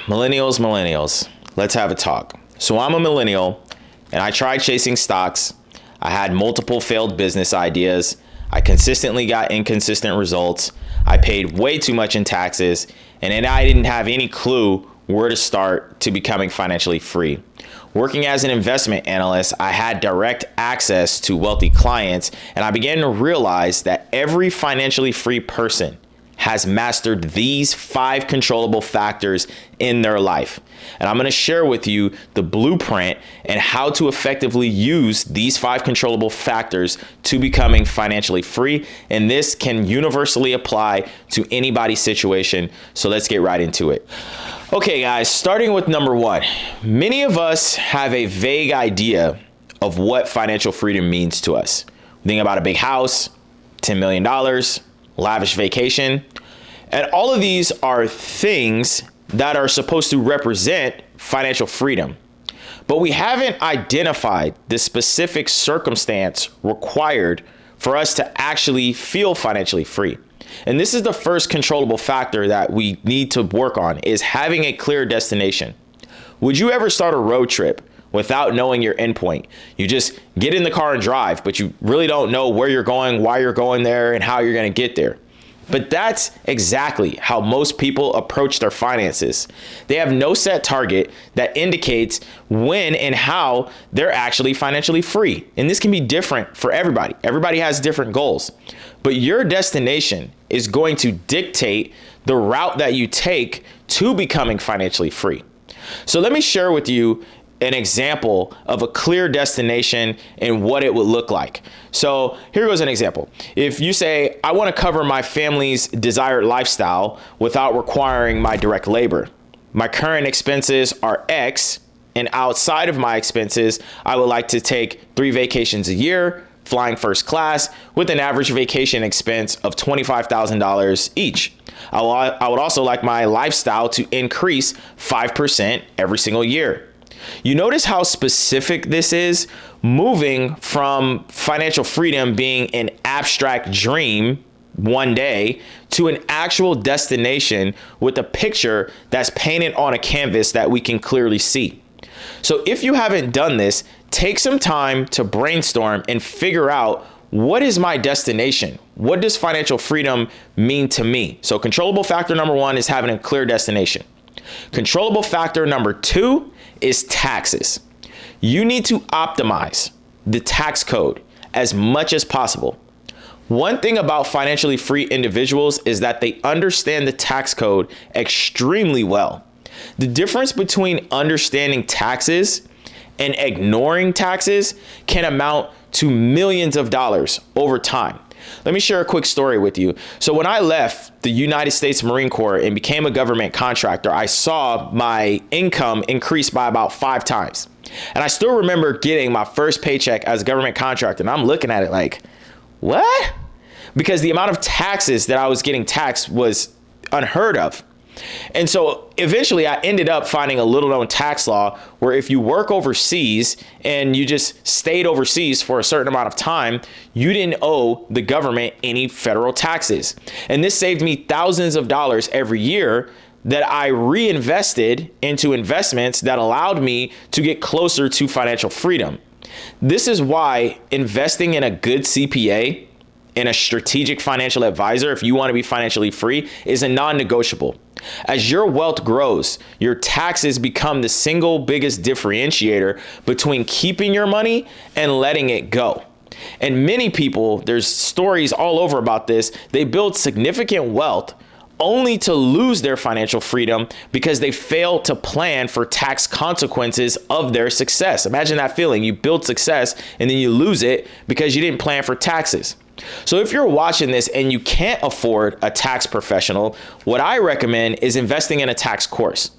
Millennials, let's have a talk. So I'm a millennial and I tried chasing stocks. I had multiple failed business ideas. I consistently got inconsistent results. I paid way too much in taxes, and then I didn't have any clue where to start to becoming financially free. Working as an investment analyst, I had direct access to wealthy clients, and I began to realize that every financially free person has mastered these 5 controllable factors in their life. And I'm going to share with you the blueprint and how to effectively use these 5 controllable factors to becoming financially free. And this can universally apply to anybody's situation. So let's get right into it. Okay, guys, starting with number 1. Many of us have a vague idea of what financial freedom means to us. Think about a big house, $10 million, lavish vacation. And all of these are things that are supposed to represent financial freedom. But we haven't identified the specific circumstance required for us to actually feel financially free. And this is the first controllable factor that we need to work on, is having a clear destination. Would you ever start a road trip without knowing your endpoint? You just get in the car and drive, but you really don't know where you're going, why you're going there, and how you're going to get there. But that's exactly how most people approach their finances. They have no set target that indicates when and how they're actually financially free. And this can be different for everybody. Everybody has different goals. But your destination is going to dictate the route that you take to becoming financially free. So let me share with you an example of a clear destination and what it would look like. So here goes an example. If you say, I want to cover my family's desired lifestyle without requiring my direct labor. My current expenses are X, and outside of my expenses, I would like to take 3 vacations a year, flying first class, with an average vacation expense of $25,000 each. I would also like my lifestyle to increase 5% every single year. You notice how specific this is, moving from financial freedom being an abstract dream one day to an actual destination with a picture that's painted on a canvas that we can clearly see. So if you haven't done this, take some time to brainstorm and figure out, what is my destination? What does financial freedom mean to me? So controllable factor number 1 is having a clear destination. Controllable factor number 2 is taxes. You need to optimize the tax code as much as possible. One thing about financially free individuals is that they understand the tax code extremely well. The difference between understanding taxes and ignoring taxes can amount to millions of dollars over time. Let me share a quick story with you. So when I left the United States Marine Corps and became a government contractor, I saw my income increase by about 5 times. And I still remember getting my first paycheck as a government contractor. And I'm looking at it like, what? Because the amount of taxes that I was getting taxed was unheard of. And so eventually I ended up finding a little known tax law where if you work overseas and you just stayed overseas for a certain amount of time, you didn't owe the government any federal taxes. And this saved me thousands of dollars every year that I reinvested into investments that allowed me to get closer to financial freedom. This is why investing in a good CPA and a strategic financial advisor, if you want to be financially free, is a non-negotiable. As your wealth grows, your taxes become the single biggest differentiator between keeping your money and letting it go. And many people, there's stories all over about this, they build significant wealth only to lose their financial freedom because they fail to plan for tax consequences of their success. Imagine that feeling. You build success and then you lose it because you didn't plan for taxes. So if you're watching this and you can't afford a tax professional, what I recommend is investing in a tax course.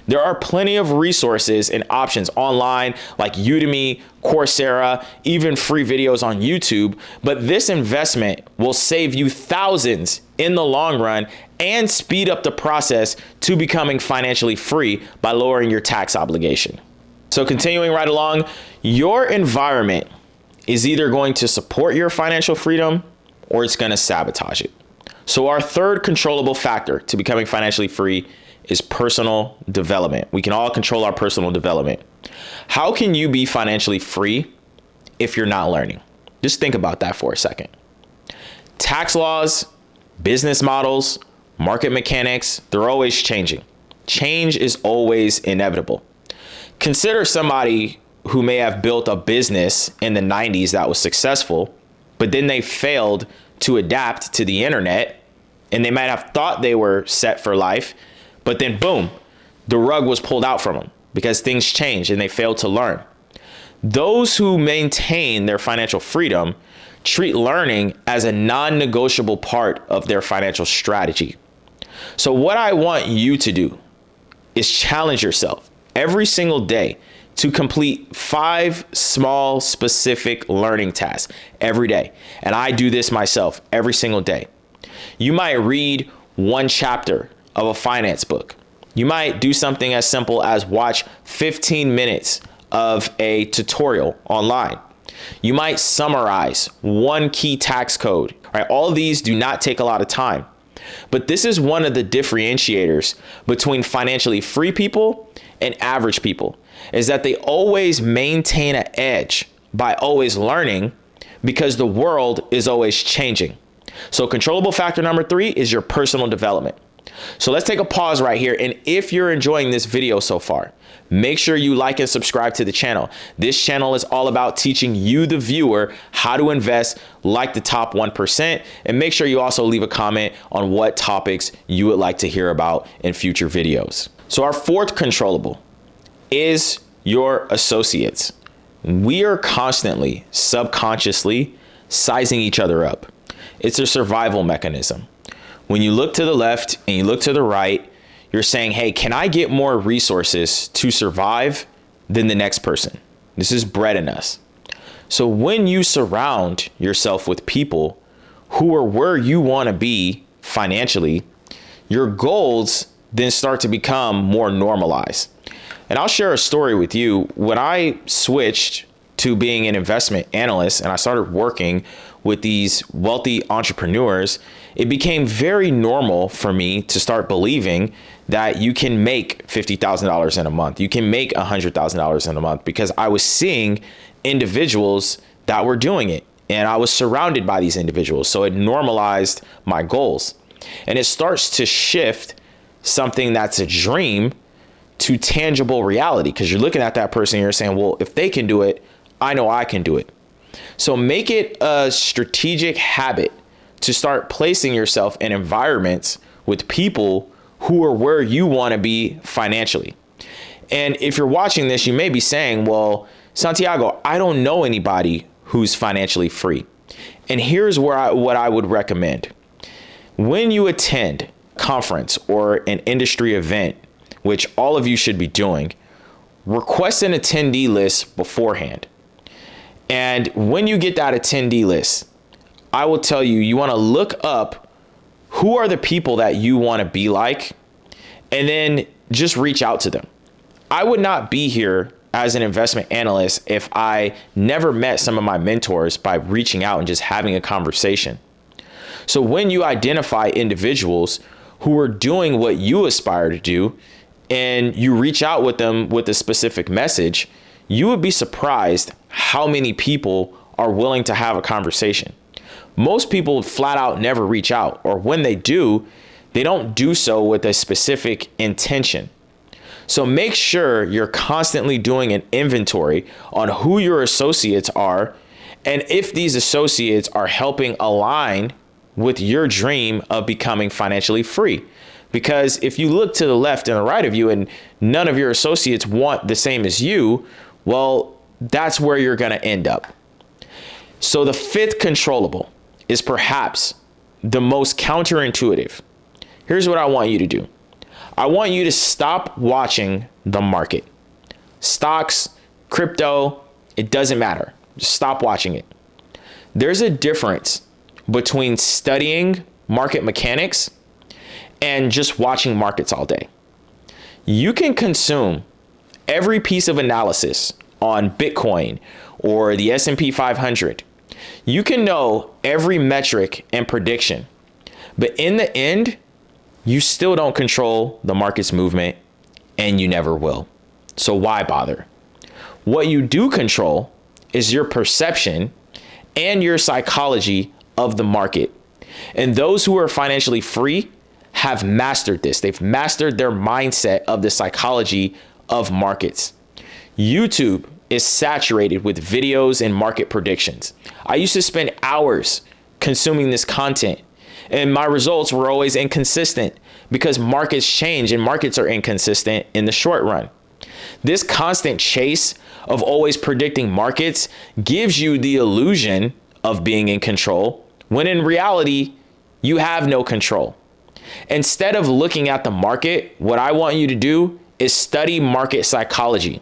There are plenty of resources and options online like Udemy, Coursera, even free videos on YouTube, but this investment will save you thousands in the long run and speed up the process to becoming financially free by lowering your tax obligation. So continuing right along, your environment is either going to support your financial freedom or it's going to sabotage it. So our third controllable factor to becoming financially free is personal development. We can all control our personal development. How can you be financially free if you're not learning? Just think about that for a second. Tax laws, business models, market mechanics, they're always changing. Change is always inevitable. Consider somebody who may have built a business in the 90s that was successful, but then they failed to adapt to the internet, and they might have thought they were set for life, but then boom, the rug was pulled out from them because things changed and they failed to learn. Those who maintain their financial freedom treat learning as a non-negotiable part of their financial strategy. So what I want you to do is challenge yourself every single day to complete 5 small, specific learning tasks every day. And I do this myself every single day. You might read 1 chapter of a finance book. You might do something as simple as watch 15 minutes of a tutorial online. You might summarize 1 key tax code, right? All of these do not take a lot of time. But this is one of the differentiators between financially free people and average people, is that they always maintain an edge by always learning because the world is always changing. So controllable factor number 3 is your personal development. So let's take a pause right here. And if you're enjoying this video so far, make sure you like and subscribe to the channel. This channel is all about teaching you, the viewer, how to invest like the top 1%. And make sure you also leave a comment on what topics you would like to hear about in future videos. So our 4th controllable is your associates. We are constantly, subconsciously sizing each other up. It's a survival mechanism. When you look to the left and you look to the right, you're saying, hey, can I get more resources to survive than the next person? This is bred in us. So when you surround yourself with people who are where you want to be financially, your goals then start to become more normalized. And I'll share a story with you. When I switched to being an investment analyst and I started working with these wealthy entrepreneurs, it became very normal for me to start believing that you can make $50,000 in a month. You can make $100,000 in a month, because I was seeing individuals that were doing it and I was surrounded by these individuals. So it normalized my goals, and it starts to shift something that's a dream to tangible reality, because you're looking at that person and you're saying, well, if they can do it, I know I can do it. So make it a strategic habit to start placing yourself in environments with people who are where you want to be financially. And if you're watching this, you may be saying, well, Santiago, I don't know anybody who's financially free. And here's where what I would recommend. When you attend a conference or an industry event, which all of you should be doing, request an attendee list beforehand. And when you get that attendee list, I will tell you, you want to look up who are the people that you want to be like, and then just reach out to them. I would not be here as an investment analyst if I never met some of my mentors by reaching out and just having a conversation. So when you identify individuals who are doing what you aspire to do, and you reach out with them with a specific message, you would be surprised how many people are willing to have a conversation. Most people flat out never reach out, or when they do, they don't do so with a specific intention. So make sure you're constantly doing an inventory on who your associates are, and if these associates are helping align with your dream of becoming financially free. Because if you look to the left and the right of you and none of your associates want the same as you, well, that's where you're going to end up. So the 5th controllable is perhaps the most counterintuitive. Here's what I want you to do. I want you to stop watching the market. Stocks, crypto, it doesn't matter. Just stop watching it. There's a difference between studying market mechanics and just watching markets all day. You can consume every piece of analysis on Bitcoin or the S&P 500. You can know every metric and prediction, but in the end, you still don't control the market's movement, and you never will. So why bother? What you do control is your perception and your psychology of the market. And those who are financially free have mastered this. They've mastered their mindset of the psychology of markets. YouTube is saturated with videos and market predictions. I used to spend hours consuming this content, and my results were always inconsistent because markets change and markets are inconsistent in the short run. This constant chase of always predicting markets gives you the illusion of being in control, when in reality, you have no control. Instead of looking at the market, what I want you to do is study market psychology.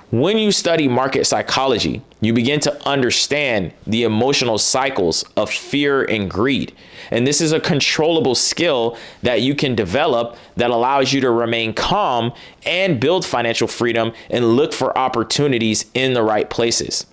When you study market psychology, you begin to understand the emotional cycles of fear and greed. And this is a controllable skill that you can develop that allows you to remain calm and build financial freedom and look for opportunities in the right places.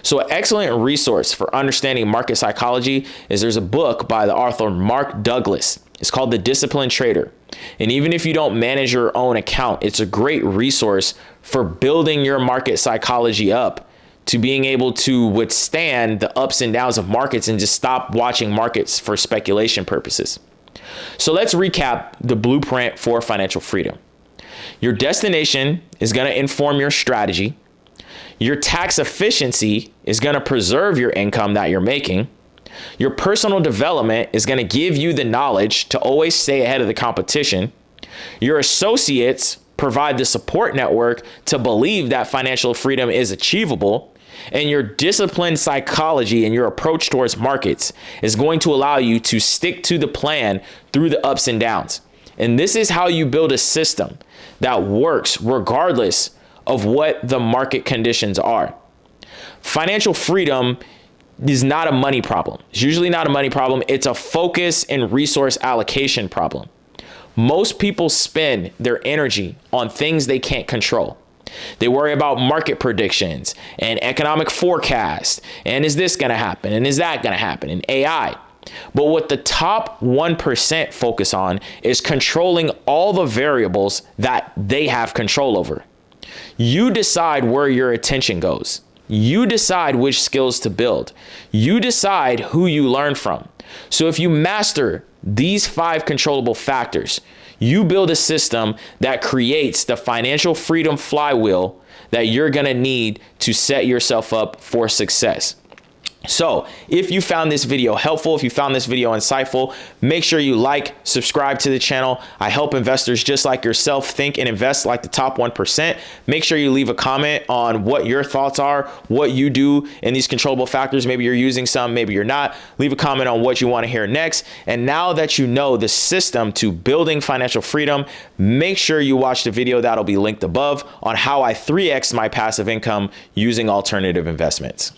So an excellent resource for understanding market psychology is there's a book by the author Mark Douglas. It's called The Disciplined Trader. And even if you don't manage your own account, it's a great resource for building your market psychology up to being able to withstand the ups and downs of markets and just stop watching markets for speculation purposes. So let's recap the blueprint for financial freedom. Your destination is going to inform your strategy. Your tax efficiency is going to preserve your income that you're making. Your personal development is going to give you the knowledge to always stay ahead of the competition. Your associates provide the support network to believe that financial freedom is achievable. And your disciplined psychology and your approach towards markets is going to allow you to stick to the plan through the ups and downs. And this is how you build a system that works regardless of what the market conditions are. Financial freedom is not a money problem. It's usually not a money problem. It's a focus and resource allocation problem. Most people spend their energy on things they can't control. They worry about market predictions and economic forecasts. And is this going to happen? And is that going to happen? And AI. But what the top 1% focus on is controlling all the variables that they have control over. You decide where your attention goes. You decide which skills to build. You decide who you learn from. So if you master these 5 controllable factors, you build a system that creates the financial freedom flywheel that you're going to need to set yourself up for success. So if you found this video helpful, if you found this video insightful, make sure you like, subscribe to the channel. I help investors just like yourself think and invest like the top 1%. Make sure you leave a comment on what your thoughts are, what you do in these controllable factors. Maybe you're using some, maybe you're not. Leave a comment on what you want to hear next. And now that you know the system to building financial freedom, make sure you watch the video that'll be linked above on how I 3x my passive income using alternative investments.